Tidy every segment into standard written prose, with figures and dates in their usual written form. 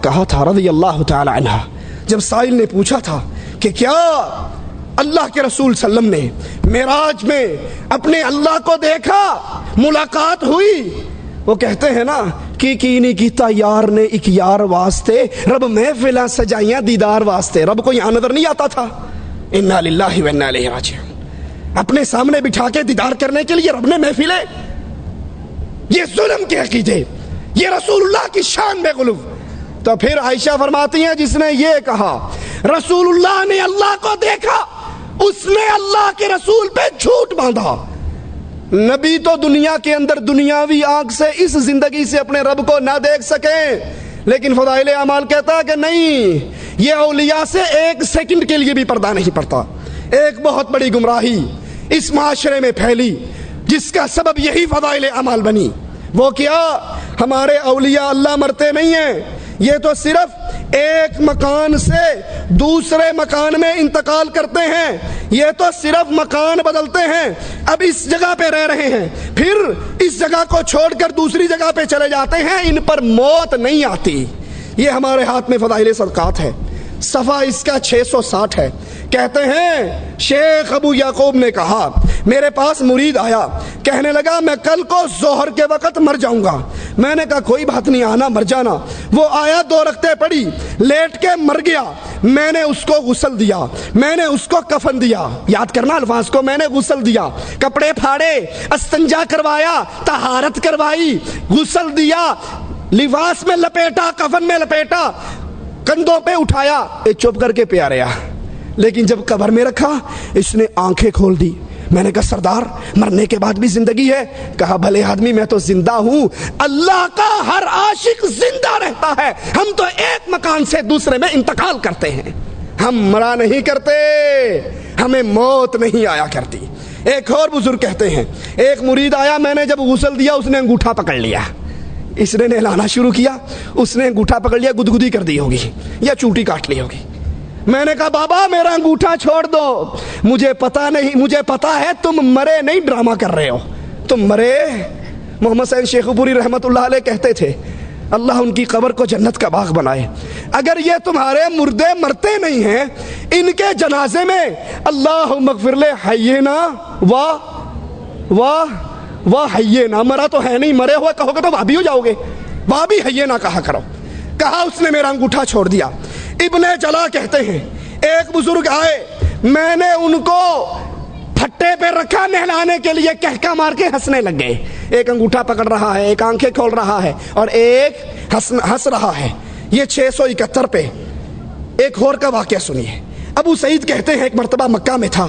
کہا تھا رضی اللہ تعالی عنہ، جب سائل نے پوچھا تھا کہ کیا اللہ کے رسول صلی اللہ علیہ وسلم نے معراج میں اپنے اللہ کو دیکھا، ملاقات ہوئی؟ وہ کہتے ہیں نا کی نہیں کیتا یار نے ایک یار واسطے، رب محفلاں سجائیاں دیدار واسطے، رب کو یہاں نظر نہیں آتا تھا؟ انا للہ و انا الیہ راجعون، اپنے سامنے بٹھا کے دیدار کرنے کے لیے رب نے محفلیں؟ یہ ظلم کے عقیدے، یہ رسول اللہ کی شان میں غلو۔ تو پھر عائشہ فرماتی ہیں جس نے یہ کہا رسول اللہ نے اللہ کو دیکھا، اس نے اللہ کے رسول پہ جھوٹ باندھا۔ نبی تو دنیا کے اندر دنیاوی آنکھ سے اس زندگی سے اپنے رب کو نہ دیکھ سکیں، لیکن فضائل اعمال کہتا ہے کہ نہیں، یہ اولیاء سے ایک سیکنڈ کے لیے بھی پردہ نہیں پڑتا۔ ایک بہت بڑی گمراہی اس معاشرے میں پھیلی جس کا سبب یہی فضائل اعمال بنی۔ وہ کیا؟ ہمارے اولیاء اللہ مرتے نہیں ہیں، یہ تو صرف ایک مکان سے دوسرے مکان میں انتقال کرتے ہیں، یہ تو صرف مکان بدلتے ہیں، اب اس جگہ پہ رہ رہے ہیں، پھر اس جگہ کو چھوڑ کر دوسری جگہ پہ چلے جاتے ہیں، ان پر موت نہیں آتی۔ یہ ہمارے ہاتھ میں فضائل صدقات ہے، صفحہ اس کا 660 ہے۔ کہتے ہیں شیخ ابو یعقوب نے کہا میرے پاس مرید آیا، کہنے لگا میں کل کو ظہر کے وقت مر جاؤں گا۔ میں نے کہا کوئی بات نہیں، آنا مر جانا۔ وہ آیا، 2 رکعتیں پڑھی، لیٹ کے مر گیا۔ میں نے اس کو غسل دیا، میں نے اس کو کفن دیا، یاد کرنا الفاظ کو، میں نے غسل دیا، کپڑے پھاڑے، استنجا کروایا، طہارت کروائی، غسل دیا، لباس میں لپیٹا، کفن میں لپیٹا، کندھوں پہ اٹھایا، چپ کر کے پیارے رہا۔ لیکن جب قبر میں رکھا اس نے آنکھیں کھول دی۔ میں نے کہا سردار مرنے کے بعد بھی زندگی ہے؟ کہا بھلے آدمی میں تو زندہ ہوں، اللہ کا ہر عاشق زندہ رہتا ہے، ہم تو ایک مکان سے دوسرے میں انتقال کرتے ہیں، ہم مرا نہیں کرتے، ہمیں موت نہیں آیا کرتی۔ ایک اور بزرگ کہتے ہیں ایک مرید آیا، میں نے جب غسل دیا اس نے انگوٹھا پکڑ لیا، اس نے نہلانا شروع کیا، اس نے انگوٹھا پکڑ لیا، گدگدی کر دی ہوگی یا چوٹی کاٹ لی ہوگی۔ میں نے کہا بابا میرا انگوٹھا چھوڑ دو، مجھے پتا ہے تم مرے نہیں، ڈرامہ کر رہے ہو، تم مرے۔ محمد حسین شیخ پوری رحمت اللہ علیہ کہتے تھے اللہ ان کی قبر کو جنت کا باغ بنائے، اگر یہ تمہارے مردے مرتے نہیں ہیں، ان کے جنازے میں اللہم اغفر لے حینا واہ حینا، مرا تو ہے نہیں، مرے ہوئے کہو گے تو وہابی ہو جاؤ گے، وہابی حینا کہا کرو۔ کہا اس نے میرا انگوٹھا چھوڑ دیا۔ ابن جلا کہتے ہیں ایک بزرگ آئے، میں نے ان کو پھٹے پہ رکھا نہلانے کے لیے، کہکا مار کے ہنسنے لگ گئے، ایک انگوٹھا پکڑ رہا ہے، ایک آنکھیں کھول رہا ہے اور ایک ہنس رہا ہے۔ یہ 671 پہ ایک اور کا واقعہ سنیے۔ ابو سعید کہتے ہیں ایک مرتبہ مکہ میں تھا،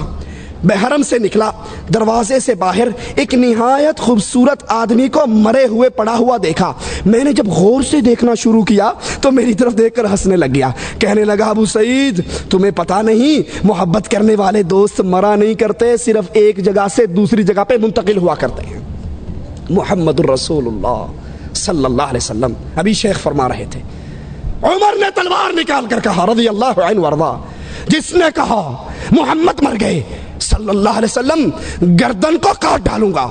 حرم سے نکلا، دروازے سے باہر ایک نہایت خوبصورت آدمی کو مرے ہوئے پڑا ہوا دیکھا۔ میں نے جب غور سے دیکھنا شروع کیا تو میری طرف دیکھ کر ہنسنے لگ گیا، کہنے لگا ابو سعید تمہیں پتا نہیں، محبت کرنے والے دوست مرا نہیں کرتے، صرف ایک جگہ سے دوسری جگہ پہ منتقل ہوا کرتے ہیں۔ محمد الرسول اللہ صلی اللہ علیہ وسلم ابھی شیخ فرما رہے تھے، عمر نے تلوار نکال کر کہا رضی اللہ عنہ وارضا، جس نے کہا محمد مر گئے صلی اللہ علیہ وسلم گردن کو کاٹ ڈالوں گا۔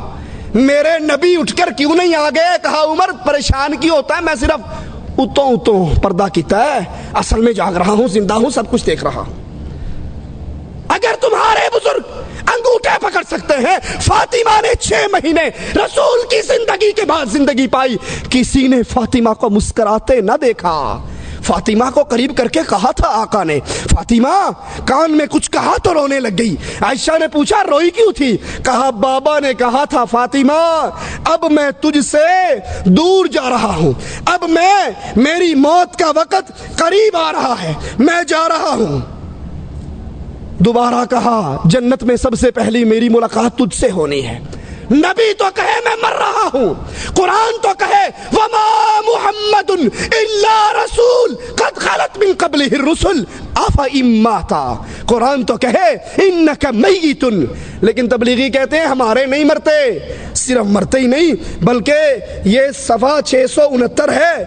میرے نبی اٹھ کر کیوں نہیں آ گئے؟ کہا عمر پریشان کیوں ہوتا ہے، میں صرف اتوں پردہ کیتا ہے، اصل میں جاگ رہا ہوں، زندہ ہوں، سب کچھ دیکھ رہا ہوں۔ اگر تمہارے بزرگ انگوٹھے پکڑ سکتے ہیں، فاطمہ نے 6 مہینے رسول کی زندگی کے بعد زندگی پائی، کسی نے فاطمہ کو مسکراتے نہ دیکھا۔ فاطمہ کو قریب کر کے کہا تھا آقا نے، فاطمہ کان میں کچھ کہا تو رونے لگ گئی۔ عائشہ نے پوچھا روئی کیوں تھی؟ کہا بابا نے کہا تھا فاطمہ اب میں تجھ سے دور جا رہا ہوں، اب میری موت کا وقت قریب آ رہا ہے، میں جا رہا ہوں۔ دوبارہ کہا جنت میں سب سے پہلی میری ملاقات تجھ سے ہونی ہے۔ نبی تو کہے میں مر رہا ہوں، قرآن تو کہے وما محمد الا رسول قد خلت من قبلہ الرسل افإن مات، قرآن تو کہے انک میت، لیکن تبلیغی کہتے ہیں ہمارے نہیں مرتے، صرف مرتے ہی نہیں بلکہ یہ صفحہ 669 ہے،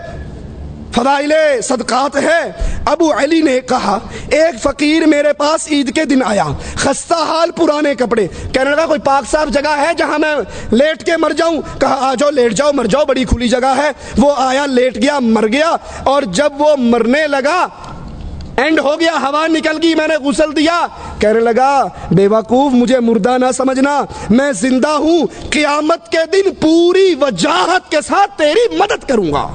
فضائل صدقات ہے۔ ابو علی نے کہا ایک فقیر میرے پاس عید کے دن آیا، خستہ حال، پرانے کپڑے، کہنے لگا کوئی پاک صاف جگہ ہے جہاں میں لیٹ کے مر جاؤں؟ کہا آ جاؤ، لیٹ جاؤ، مر جاؤ، بڑی کھلی جگہ ہے۔ وہ آیا، لیٹ گیا، مر گیا، اور جب وہ مرنے لگا، اینڈ ہو گیا، ہوا نکل گئی، میں نے غسل دیا، کہنے لگا بے وقوف، مجھے مردہ نہ سمجھنا، میں زندہ ہوں، قیامت کے دن پوری وجاہت کے ساتھ تیری مدد کروں گا۔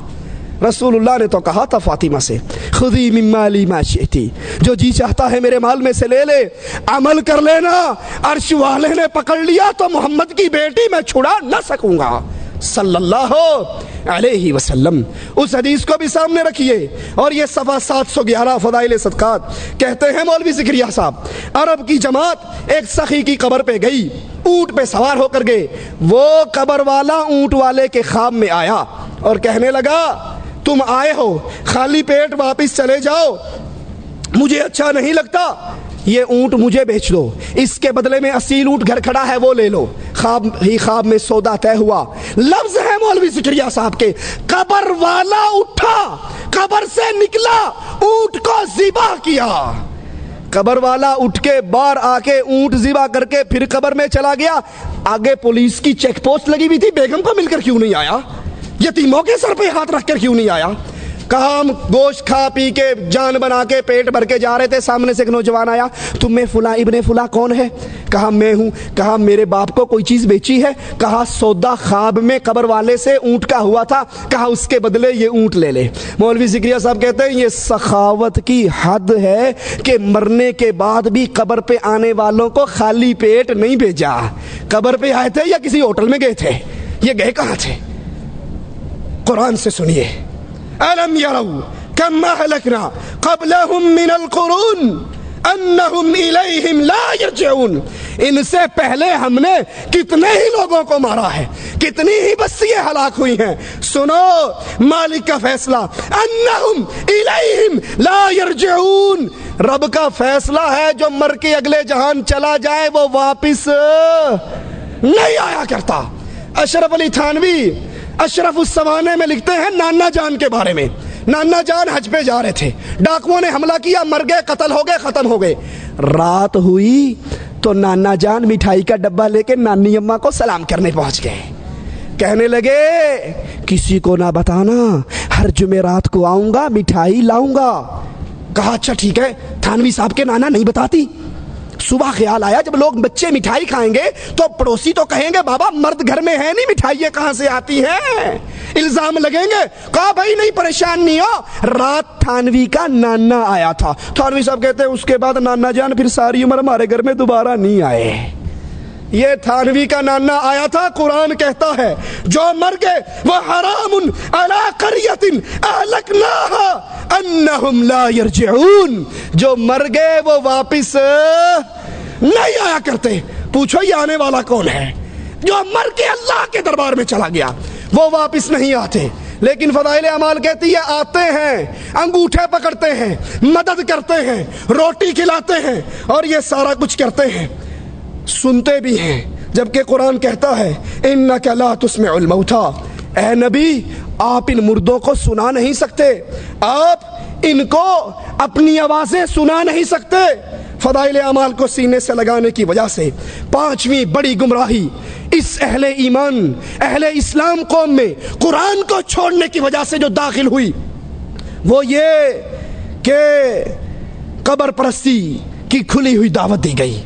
رسول اللہ نے تو کہا تھا فاطمہ سے خذی من مالی ما شئتی، جو جی چاہتا ہے میرے مال میں سے لے لے، عمل کر لینا، عرش والے نے پکڑ لیا تو محمد کی بیٹی میں چھڑا نہ سکوں گا صلی اللہ علیہ وسلم۔ اس حدیث کو بھی سامنے رکھیے۔ اور یہ صفحہ 711 فضائل صدقات، کہتے ہیں مولوی زکریا صاحب، عرب کی جماعت ایک سخی کی قبر پہ گئی، اونٹ پہ سوار ہو کر گئے، وہ قبر والا اونٹ والے کے خواب میں آیا اور کہنے لگا تم آئے ہو خالی پیٹ واپس چلے جاؤ، مجھے اچھا نہیں لگتا، یہ اونٹ مجھے بیچ دو، اس کے بدلے میں اصیل اونٹ گھر کھڑا ہے وہ لے لو۔ خواب میں سودا طے ہوا۔ لفظ ہے مولوی زکریا صاحب کے، قبر والا اٹھا، قبر سے نکلا، اونٹ کو ذبح کیا۔ قبر والا اٹھ کے باہر آ کے اونٹ ذبح کر کے پھر قبر میں چلا گیا۔ آگے پولیس کی چیک پوسٹ لگی ہوئی تھی، بیگم کو مل کر کیوں نہیں آیا؟ یتیموں کے سر پہ ہاتھ رکھ کر کیوں نہیں آیا؟ کہا ہم گوشت کھا پی کے جان بنا کے پیٹ بھر کے جا رہے تھے، سامنے سے ایک نوجوان آیا، تم میں فلاں ابن فلاں کون ہے؟ کہا میں ہوں۔ کہا میرے باپ کو کوئی چیز بیچی ہے؟ کہا سودا خواب میں قبر والے سے اونٹ کا ہوا تھا، کہا اس کے بدلے یہ اونٹ لے لے۔ مولوی زکریا صاحب کہتے ہیں یہ سخاوت کی حد ہے کہ مرنے کے بعد بھی قبر پہ آنے والوں کو خالی پیٹ نہیں بھیجا۔ قبر پہ آئے تھے یا کسی ہوٹل میں گئے تھے؟ یہ گئے کہاں تھے؟ قرآن سے سنیے، أَلَمْ يَرَوْا كَمْ أَهْلَكْنَا قَبْلَهُمْ مِنَ الْقُرُونِ أَنَّهُمْ إِلَيْهِمْ لَا يَرْجِعُونَ، ان سے پہلے ہم نے کتنے ہی لوگوں کو مارا ہے، کتنی ہی بستیاں ہلاک ہوئی ہیں۔ سنو مالک کا فیصلہ، أَنَّهُمْ إِلَيْهِمْ لَا يَرْجِعُونَ، رب کا فیصلہ ہے جو مر کے اگلے جہان چلا جائے وہ واپس نہیں آیا کرتا۔ اشرف علی تھانوی اشرف السوانے میں لکھتے ہیں نانا جان کے بارے میں، نانا جان حج پہ جا رہے تھے، ڈاکوؤں نے حملہ کیا، مر گئے، قتل ہو گئے، ختم ہو گئے۔ رات ہوئی تو نانا جان مٹھائی کا ڈبہ لے کے نانی اماں کو سلام کرنے پہنچ گئے، کہنے لگے کسی کو نہ بتانا، ہر جمعرات کو آؤں گا، مٹھائی لاؤں گا۔ کہا اچھا ٹھیک ہے۔ تھانوی صاحب کے نانا نہیں بتاتی۔ صبح خیال آیا جب لوگ بچے مٹھائی کھائیں گے تو پڑوسی تو کہیں گے بابا مرد گھر میں ہے نہیں، مٹھائیاں کہاں سے آتی ہیں، الزام لگیں گے۔ کہا بھائی نہیں، پریشان نہیں ہو۔ رات تھانوی کا نانا آیا تھا۔ تھانوی صاحب کہتے ہیں اس کے بعد نانا جان پھر ساری عمر ہمارے گھر میں دوبارہ نہیں آئے۔ یہ تھانوی کا نانا آیا تھا۔ قرآن کہتا ہے جو مر گئے وہ حرام علی قریۃ اہلکناها انہم لا یرجعون، جو مر گئے وہ واپس نہیں آیا کرتے۔ پوچھو یہ آنے والا کون ہے؟ جو مر کے اللہ کے دربار میں چلا گیا وہ واپس نہیں آتے۔ لیکن فضائل اعمال کہتی ہے آتے ہیں، انگوٹھے پکڑتے ہیں، مدد کرتے ہیں، روٹی کھلاتے ہیں اور یہ سارا کچھ کرتے ہیں، سنتے بھی ہیں، جبکہ قرآن کہتا ہے اِنَّكَ لَا تُسْمِعُ الْمَوْتَى، اے نبی آپ ان مردوں کو سنا نہیں سکتے، آپ ان کو اپنی آوازیں سنا نہیں سکتے۔ فضائل اعمال کو سینے سے لگانے کی وجہ سے پانچویں بڑی گمراہی اس اہل ایمان، اہل اسلام قوم میں قرآن کو چھوڑنے کی وجہ سے جو داخل ہوئی وہ یہ کہ قبر پرستی کی کھلی ہوئی دعوت دی گئی۔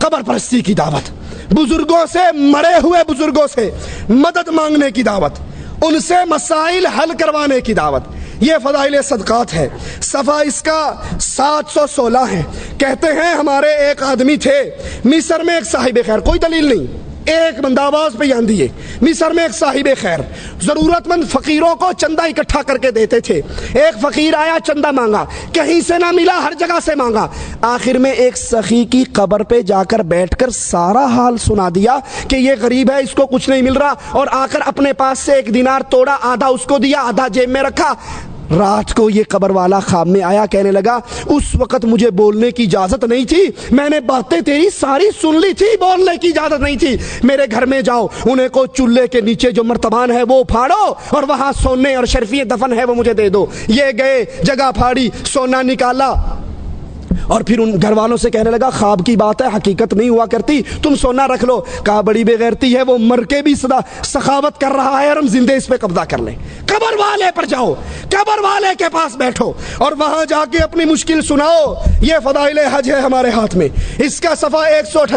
قبر پرستی کی دعوت، بزرگوں سے، مرے ہوئے بزرگوں سے مدد مانگنے کی دعوت، ان سے مسائل حل کروانے کی دعوت، یہ فضائل صدقات ہے۔ صفحہ اس کا 716 ہے۔ کہتے ہیں ہمارے ایک آدمی تھے مصر میں، ایک صاحب خیر، کوئی دلیل نہیں، ایک بندہ آواز پہ یہاں دیے، مصر میں ایک صاحب خیر ضرورت مند فقیروں کو چندہ اکٹھا کر کے دیتے تھے۔ ایک فقیر آیا، چندہ مانگا، کہیں سے نہ ملا، ہر جگہ سے مانگا، آخر میں ایک سخی کی قبر پہ جا کر بیٹھ کر سارا حال سنا دیا کہ یہ غریب ہے، اس کو کچھ نہیں مل رہا، اور آ کر اپنے پاس سے 1 دینار توڑا، آدھا اس کو دیا، آدھا جیب میں رکھا۔ رات کو یہ قبر والا خواب میں آیا، کہنے لگا اس وقت مجھے بولنے کی اجازت نہیں تھی، میں نے باتیں تیری ساری سن لی تھی، بولنے کی اجازت نہیں تھی، میرے گھر میں جاؤ، انہیں کو چولہے کے نیچے جو مرتبان ہے وہ پھاڑو اور وہاں سونے اور شرفی دفن ہے وہ مجھے دے دو۔ یہ گئے، جگہ پھاڑی، سونا نکالا اور پھر ان گھر والوں سے کہنے لگا خواب کی بات ہے، حقیقت نہیں ہوا کرتی، تم سونا رکھ لو۔ کہا بڑی بے غیرتی ہے، وہ مر کے بھی سخاوت کر رہا ہے اور ہم زندے اس پہ قبضہ کر لیں۔ قبر والے پر جاؤ، قبر والے کے پاس بیٹھو اور وہاں جا کے اپنی مشکل سناؤ۔ یہ فضائل حج ہے ہمارے ہاتھ میں، اس کا صفحہ 158